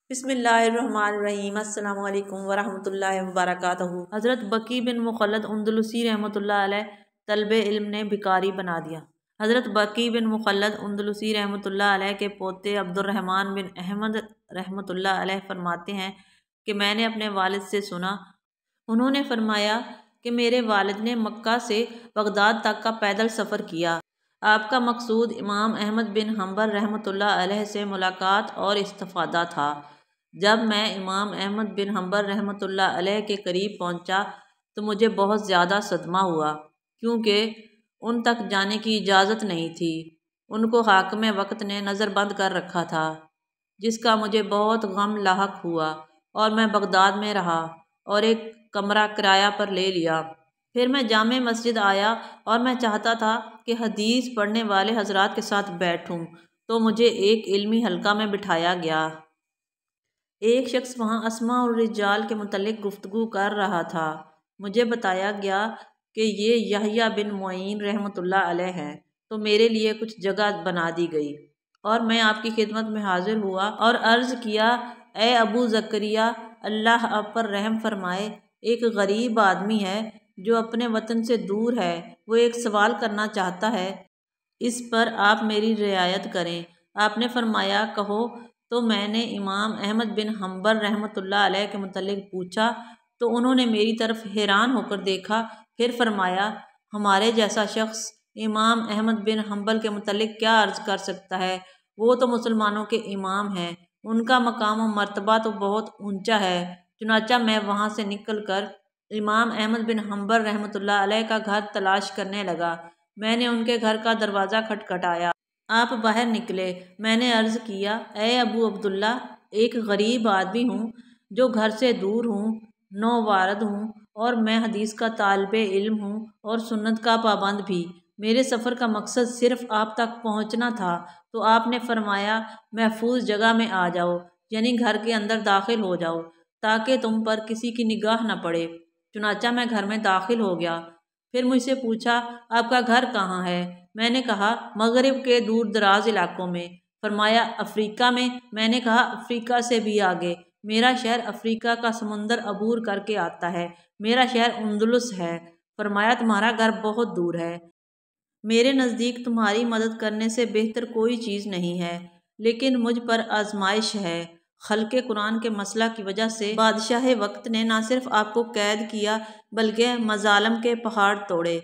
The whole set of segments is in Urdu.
بسم اللہ الرحمن الرحیم۔ السلام علیکم ورحمۃ اللہ وبرکاتہ۔ حضرت بقی بن مخلد اندلسی رحمۃ اللہ علیہ طلب علم نے بھکاری بنا دیا۔ حضرت بقی بن مخلد اندلسی رحمۃ اللہ علیہ کے پوتے عبد الرحمن بن احمد رحمۃ اللہ علیہ فرماتے ہیں کہ میں نے اپنے والد سے سنا، انہوں نے فرمایا کہ میرے والد نے مکہ سے بغداد تک کا پیدل سفر کیا۔ آپ کا مقصود امام احمد بن حنبل رحمۃ اللہ علیہ سے ملاقات اور استفادہ تھا۔ جب میں امام احمد بن حنبل رحمۃ اللہ علیہ کے قریب پہنچا تو مجھے بہت زیادہ صدمہ ہوا، کیونکہ ان تک جانے کی اجازت نہیں تھی۔ ان کو حاکم وقت نے نظر بند کر رکھا تھا، جس کا مجھے بہت غم لاحق ہوا، اور میں بغداد میں رہا اور ایک کمرہ کرایہ پر لے لیا۔ پھر میں جامع مسجد آیا اور میں چاہتا تھا کہ حدیث پڑھنے والے حضرات کے ساتھ بیٹھوں، تو مجھے ایک علمی حلقہ میں بٹھایا گیا۔ ایک شخص وہاں اسماء الرجال کے متعلق گفتگو کر رہا تھا۔ مجھے بتایا گیا کہ یہ یحییٰ بن معین رحمۃ اللہ علیہ ہے، تو میرے لیے کچھ جگہ بنا دی گئی اور میں آپ کی خدمت میں حاضر ہوا اور عرض کیا، اے ابو زکریا، اللہ آپ پر رحم فرمائے، ایک غریب آدمی ہے جو اپنے وطن سے دور ہے، وہ ایک سوال کرنا چاہتا ہے، اس پر آپ میری رعایت کریں۔ آپ نے فرمایا، کہو۔ تو میں نے امام احمد بن حنبل رحمۃ اللہ علیہ کے متعلق پوچھا تو انہوں نے میری طرف حیران ہو کر دیکھا، پھر فرمایا، ہمارے جیسا شخص امام احمد بن حنبل کے متعلق کیا عرض کر سکتا ہے؟ وہ تو مسلمانوں کے امام ہیں، ان کا مقام و مرتبہ تو بہت اونچا ہے۔ چنانچہ میں وہاں سے نکل کر امام احمد بن حنبل رحمۃ اللہ علیہ کا گھر تلاش کرنے لگا۔ میں نے ان کے گھر کا دروازہ کھٹکھٹایا۔ آپ باہر نکلے۔ میں نے عرض کیا، اے ابو عبداللہ، ایک غریب آدمی ہوں جو گھر سے دور ہوں، نووارد ہوں، اور میں حدیث کا طالب علم ہوں اور سنت کا پابند بھی۔ میرے سفر کا مقصد صرف آپ تک پہنچنا تھا، تو آپ نے فرمایا، محفوظ جگہ میں آ جاؤ، یعنی گھر کے اندر داخل ہو جاؤ، تاکہ تم پر کسی کی نگاہ نہ پڑے۔ چنانچہ میں گھر میں داخل ہو گیا۔ پھر مجھ سے پوچھا، آپ کا گھر کہاں ہے؟ میں نے کہا، مغرب کے دور دراز علاقوں میں۔ فرمایا، افریقہ میں؟ میں نے کہا، افریقہ سے بھی آگے۔ میرا شہر افریقہ کا سمندر عبور کر کے آتا ہے، میرا شہر اندلس ہے۔ فرمایا، تمہارا گھر بہت دور ہے، میرے نزدیک تمہاری مدد کرنے سے بہتر کوئی چیز نہیں ہے، لیکن مجھ پر آزمائش ہے۔ خلق قرآن کے مسئلہ کی وجہ سے بادشاہ وقت نے نہ صرف آپ کو قید کیا بلکہ مظالم کے پہاڑ توڑے۔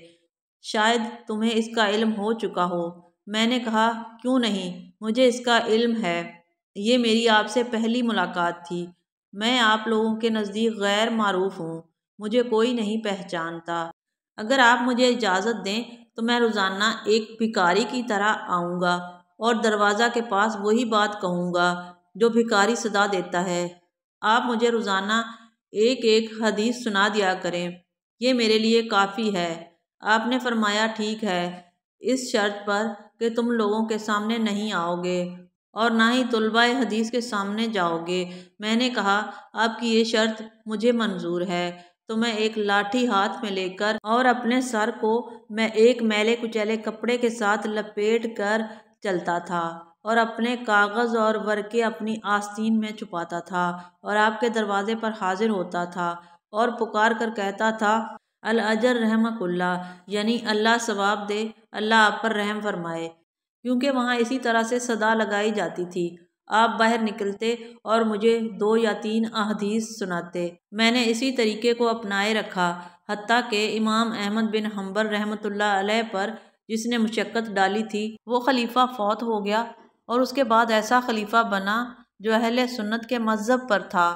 شاید تمہیں اس کا علم ہو چکا ہو۔ میں نے کہا، کیوں نہیں، مجھے اس کا علم ہے، یہ میری آپ سے پہلی ملاقات تھی۔ میں آپ لوگوں کے نزدیک غیر معروف ہوں، مجھے کوئی نہیں پہچانتا۔ اگر آپ مجھے اجازت دیں تو میں روزانہ ایک بھکاری کی طرح آؤں گا اور دروازہ کے پاس وہی بات کہوں گا جو بھکاری صدا دیتا ہے۔ آپ مجھے روزانہ ایک ایک حدیث سنا دیا کریں، یہ میرے لیے کافی ہے۔ آپ نے فرمایا، ٹھیک ہے، اس شرط پر کہ تم لوگوں کے سامنے نہیں آؤ گے اور نہ ہی طلباء حدیث کے سامنے جاؤ گے۔ میں نے کہا، آپ کی یہ شرط مجھے منظور ہے۔ تو میں ایک لاٹھی ہاتھ میں لے کر اور اپنے سر کو میں ایک میلے کچیلے کپڑے کے ساتھ لپیٹ کر چلتا تھا اور اپنے کاغذ اور ورقے اپنی آستین میں چھپاتا تھا اور آپ کے دروازے پر حاضر ہوتا تھا اور پکار کر کہتا تھا، الاجر رحمک اللہ، یعنی اللہ ثواب دے، اللہ آپ پر رحم فرمائے، کیونکہ وہاں اسی طرح سے صدا لگائی جاتی تھی۔ آپ باہر نکلتے اور مجھے 2 یا 3 احادیث سناتے۔ میں نے اسی طریقے کو اپنائے رکھا، حتیٰ کہ امام احمد بن حنبل رحمۃ اللہ علیہ پر جس نے مشقت ڈالی تھی وہ خلیفہ فوت ہو گیا، اور اس کے بعد ایسا خلیفہ بنا جو اہل سنت کے مذہب پر تھا۔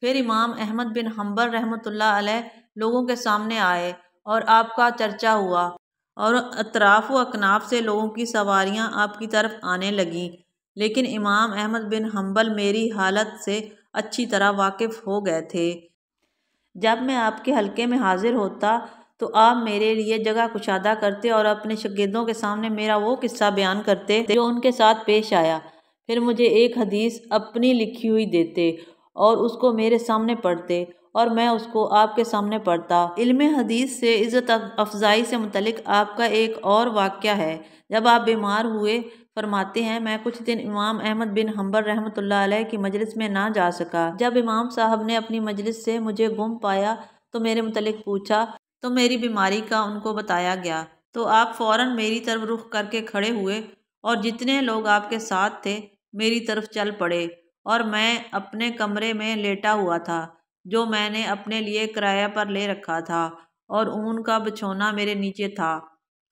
پھر امام احمد بن حنبل رحمۃ اللہ علیہ لوگوں کے سامنے آئے اور آپ کا چرچا ہوا، اور اطراف و اکناف سے لوگوں کی سواریاں آپ کی طرف آنے لگیں، لیکن امام احمد بن حنبل میری حالت سے اچھی طرح واقف ہو گئے تھے۔ جب میں آپ کے حلقے میں حاضر ہوتا تو آپ میرے لیے جگہ کشادہ کرتے اور اپنے شاگردوں کے سامنے میرا وہ قصہ بیان کرتے جو ان کے ساتھ پیش آیا۔ پھر مجھے ایک حدیث اپنی لکھی ہوئی دیتے اور اس کو میرے سامنے پڑھتے اور میں اس کو آپ کے سامنے پڑھتا۔ علم حدیث سے عزت افزائی سے متعلق آپ کا ایک اور واقعہ ہے۔ جب آپ بیمار ہوئے، فرماتے ہیں میں کچھ دن امام احمد بن حنبل رحمۃ اللہ علیہ کی مجلس میں نہ جا سکا۔ جب امام صاحب نے اپنی مجلس سے مجھے گم پایا تو میرے متعلق پوچھا تو میری بیماری کا ان کو بتایا گیا، تو آپ فوراً میری طرف رخ کر کے کھڑے ہوئے اور جتنے لوگ آپ کے ساتھ تھے میری طرف چل پڑے، اور میں اپنے کمرے میں لیٹا ہوا تھا جو میں نے اپنے لیے کرایہ پر لے رکھا تھا، اور اون کا بچھونا میرے نیچے تھا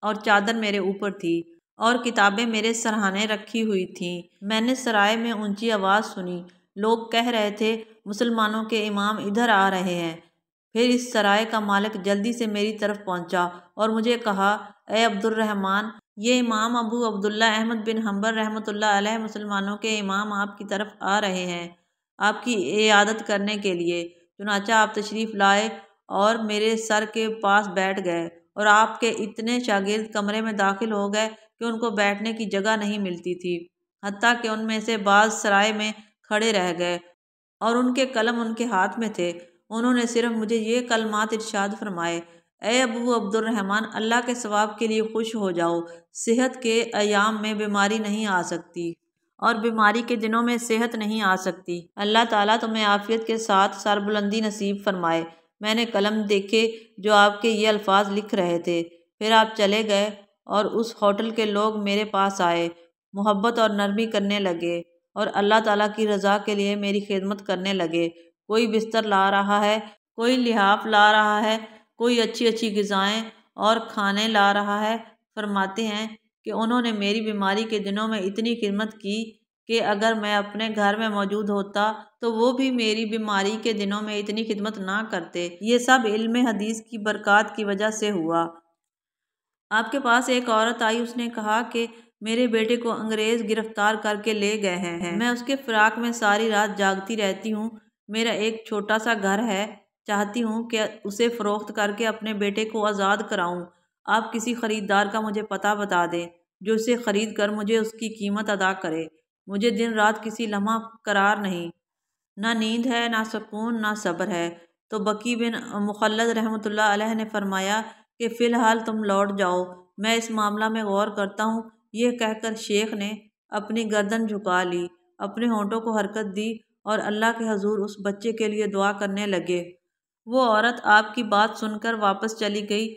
اور چادر میرے اوپر تھی، اور کتابیں میرے سرہانے رکھی ہوئی تھیں۔ میں نے سرائے میں اونچی آواز سنی، لوگ کہہ رہے تھے مسلمانوں کے امام ادھر آ رہے ہیں۔ پھر اس سرائے کا مالک جلدی سے میری طرف پہنچا اور مجھے کہا، اے عبد الرحمن، یہ امام ابو عبداللہ احمد بن حنبل رحمۃ اللہ علیہ مسلمانوں کے امام آپ کی طرف آ رہے ہیں آپ کی عیادت کرنے کے لیے۔ چنانچہ آپ تشریف لائے اور میرے سر کے پاس بیٹھ گئے، اور آپ کے اتنے شاگرد کمرے میں داخل ہو گئے کہ ان کو بیٹھنے کی جگہ نہیں ملتی تھی، حتیٰ کہ ان میں سے بعض سرائے میں کھڑے رہ گئے اور ان کے قلم ان کے ہاتھ میں تھے۔ انہوں نے صرف مجھے یہ کلمات ارشاد فرمائے، اے ابو عبد الرحمن، اللہ کے ثواب کے لیے خوش ہو جاؤ، صحت کے ایام میں بیماری نہیں آ سکتی اور بیماری کے دنوں میں صحت نہیں آ سکتی۔ اللہ تعالیٰ تمہیں عافیت کے ساتھ سربلندی نصیب فرمائے۔ میں نے قلم دیکھے جو آپ کے یہ الفاظ لکھ رہے تھے۔ پھر آپ چلے گئے اور اس ہوٹل کے لوگ میرے پاس آئے، محبت اور نرمی کرنے لگے اور اللہ تعالیٰ کی رضا کے لیے میری خدمت کرنے لگے۔ کوئی بستر لا رہا ہے، کوئی لحاف لا رہا ہے، کوئی اچھی اچھی غذائیں اور کھانے لا رہا ہے۔ فرماتے ہیں کہ انہوں نے میری بیماری کے دنوں میں اتنی خدمت کی کہ اگر میں اپنے گھر میں موجود ہوتا تو وہ بھی میری بیماری کے دنوں میں اتنی خدمت نہ کرتے۔ یہ سب علم حدیث کی برکات کی وجہ سے ہوا۔ آپ کے پاس ایک عورت آئی، اس نے کہا کہ میرے بیٹے کو انگریز گرفتار کر کے لے گئے ہیں، میں اس کے فراق میں ساری رات جاگتی رہتی ہوں، میرا ایک چھوٹا سا گھر ہے، چاہتی ہوں کہ اسے فروخت کر کے اپنے بیٹے کو آزاد کراؤں۔ آپ کسی خریدار کا مجھے پتہ بتا دیں جو اسے خرید کر مجھے اس کی قیمت ادا کرے۔ مجھے دن رات کسی لمحہ قرار نہیں، نہ نیند ہے، نہ سکون، نہ صبر ہے۔ تو بقی بن مخلد رحمۃ اللہ علیہ نے فرمایا کہ فی الحال تم لوٹ جاؤ، میں اس معاملہ میں غور کرتا ہوں۔ یہ کہہ کر شیخ نے اپنی گردن جھکا لی، اپنے ہونٹوں کو حرکت دی اور اللہ کے حضور اس بچے کے لیے دعا کرنے لگے۔ وہ عورت آپ کی بات سن کر واپس چلی گئی۔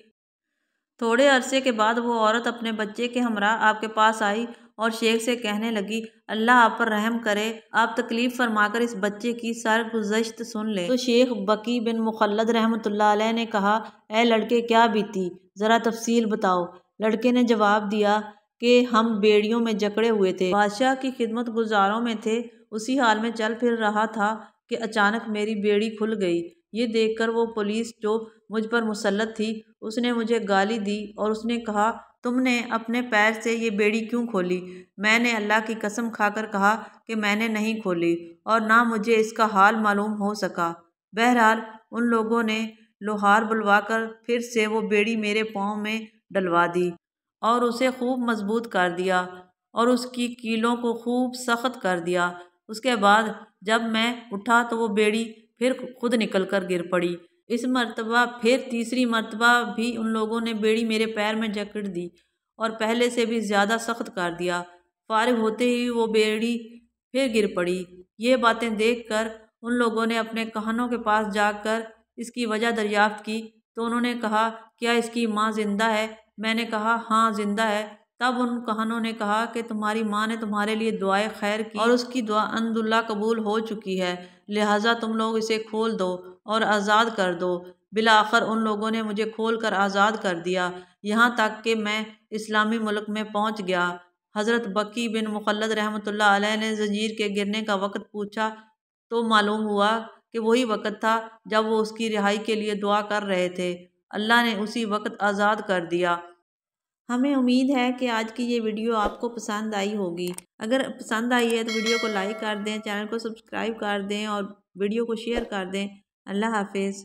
تھوڑے عرصے کے بعد وہ عورت اپنے بچے کے ہمراہ آپ کے پاس آئی اور شیخ سے کہنے لگی، اللہ آپ پر رحم کرے، آپ تکلیف فرما کر اس بچے کی سرگزشت سن لیں۔ تو شیخ بقی بن مخلد رحمۃ اللہ علیہ نے کہا، اے لڑکے، کیا بیتی، ذرا تفصیل بتاؤ۔ لڑکے نے جواب دیا کہ ہم بیڑیوں میں جکڑے ہوئے تھے، بادشاہ کی خدمت گزاروں میں تھے، اسی حال میں چل پھر رہا تھا کہ اچانک میری بیڑی کھل گئی۔ یہ دیکھ کر وہ پولیس جو مجھ پر مسلط تھی، اس نے مجھے گالی دی اور اس نے کہا، تم نے اپنے پیر سے یہ بیڑی کیوں کھولی؟ میں نے اللہ کی قسم کھا کر کہا کہ میں نے نہیں کھولی اور نہ مجھے اس کا حال معلوم ہو سکا۔ بہرحال ان لوگوں نے لوہار بلوا کر پھر سے وہ بیڑی میرے پاؤں میں ڈلوا دی اور اسے خوب مضبوط کر دیا اور اس کی کیلوں کو خوب سخت کر دیا۔ اس کے بعد جب میں اٹھا تو وہ بیڑی پھر خود نکل کر گر پڑی۔ اس مرتبہ پھر تیسری مرتبہ بھی ان لوگوں نے بیڑی میرے پیر میں جکڑ دی اور پہلے سے بھی زیادہ سخت کر دیا۔ فارغ ہوتے ہی وہ بیڑی پھر گر پڑی۔ یہ باتیں دیکھ کر ان لوگوں نے اپنے کہنوں کے پاس جا کر اس کی وجہ دریافت کی تو انہوں نے کہا، کیا اس کی ماں زندہ ہے؟ میں نے کہا، ہاں زندہ ہے۔ تب ان کہنوں نے کہا کہ تمہاری ماں نے تمہارے لیے دعائے خیر کی اور اس کی دعا الحمدللہ قبول ہو چکی ہے، لہٰذا تم لوگ اسے کھول دو اور آزاد کر دو۔ بالآخر ان لوگوں نے مجھے کھول کر آزاد کر دیا، یہاں تک کہ میں اسلامی ملک میں پہنچ گیا۔ حضرت بقی بن مخلد رحمۃ اللہ علیہ نے زنجیر کے گرنے کا وقت پوچھا تو معلوم ہوا کہ وہی وقت تھا جب وہ اس کی رہائی کے لیے دعا کر رہے تھے۔ اللہ نے اسی وقت آزاد کر دیا۔ ہمیں امید ہے کہ آج کی یہ ویڈیو آپ کو پسند آئی ہوگی۔ اگر پسند آئی ہے تو ویڈیو کو لائک کر دیں، چینل کو سبسکرائب کر دیں اور ویڈیو کو شیئر کر دیں۔ اللہ حافظ۔